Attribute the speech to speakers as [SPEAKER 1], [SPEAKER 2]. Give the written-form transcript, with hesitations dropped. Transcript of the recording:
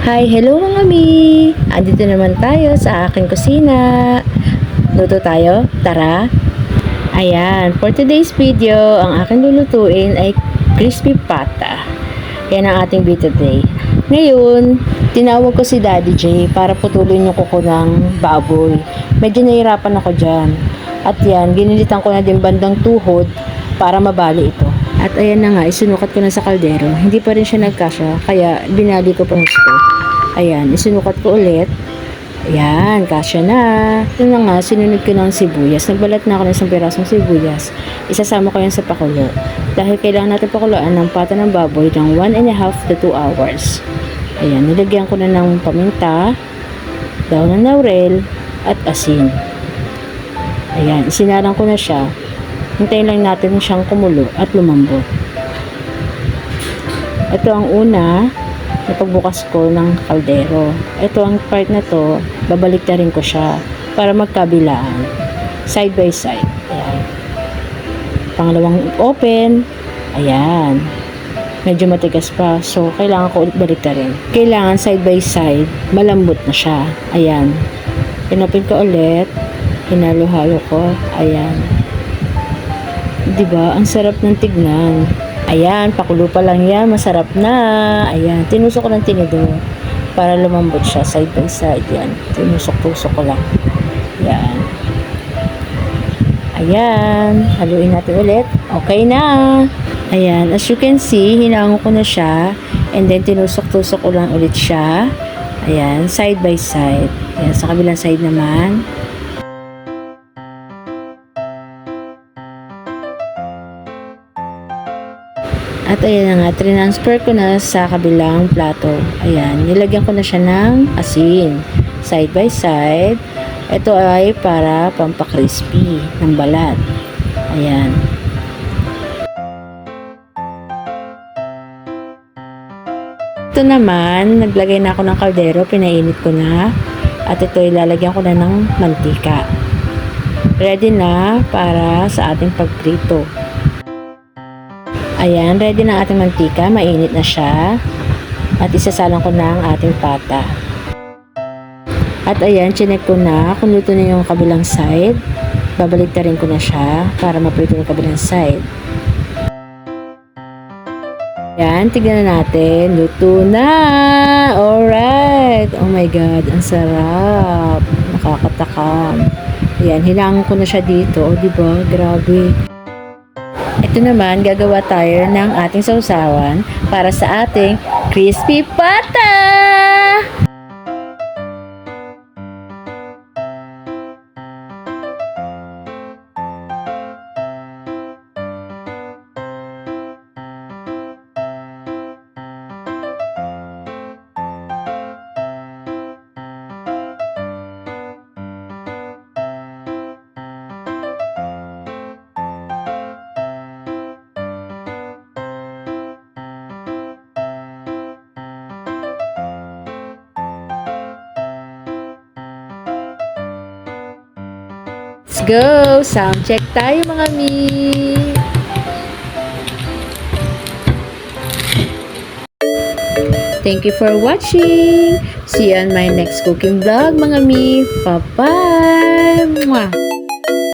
[SPEAKER 1] Hi, hello mga mi! Andito naman tayo sa aking kusina. Luto tayo? Tara! Ayan, for today's video, ang aking lulutuin ay crispy pata. Yan ang ating video today. Ngayon, tinawag ko si Daddy J para putulin yung kuko ng baboy. Medyo nahirapan ako dyan. At yan, ginilitan ko na din bandang tuhod para mabali ito. At ayan na nga, isinukat ko na sa kaldero. Hindi pa rin siya nagkasya, kaya binali ko pa gusto. Ayan, isinukat ko ulit. Ayan, kasya na. Ito na nga, sinunod ko ng sibuyas. Nagbalat na ako ng isang pirasong sibuyas. Isasama ko yan sa pakulo. Dahil kailangan natin pakuloan ng pata ng baboy ng 1.5 to 2 hours. Ayan, nilagyan ko na ng paminta, daon ng laurel, at asin. Ayan, isinalang ko na siya. Hintayin lang natin siyang kumulo at lumambot. Ito ang una na pagbukas ko ng kaldero. Ito ang part na to, babalik na rin ko siya para magkabilaan. Side by side. Ayan. Pangalawang open. Ayan. Medyo matigas pa. So, kailangan ko ulit balik na rin. Kailangan side by side, malambot na siya. Ayan. Pinapin ko ulit. Hinalo-halo ko. Ayan. Diba? Ang sarap ng tignan. Ayan, pakulo pa lang yan. Masarap na. Ayan, tinusok ko ng tinidor para lumambot siya side by side. Yan, tinusok-tusok ko lang. Ayan. Ayan, haluin natin ulit. Okay na. Ayan, as you can see, hinango ko na siya. And then, tinusok-tusok ko lang ulit siya. Ayan, side by side. Ayan, sa kabilang side naman. At ayan na nga, transfer ko na sa kabilang plato. Ayan, nilagyan ko na siya ng asin. Side by side. Ito ay para pampakrispy ng balat. Ayan. Ito naman, naglagay na ako ng kaldero, pinainit ko na. At ito ilalagyan ko na ng mantika. Ready na para sa ating pagprito. Ayan, ready na ating mantika. Mainit na siya. At isasalang ko na ang ating pata. At ayan, chinek ko na kung luto na yung kabilang side. Babalik na rin ko na siya para maprito yung kabilang side. Ayan, tignan na natin. Luto na! Alright! Oh my God, ang sarap. Nakakatakam. Ayan, hilangan ko na siya dito. O, diba? Grabe. Ito naman, gagawa tayo ng ating sausawan para sa ating crispy pata! Let's go! Sound check tayo mga mi! Thank you for watching! See you on my next cooking vlog mga mi! Bye-bye!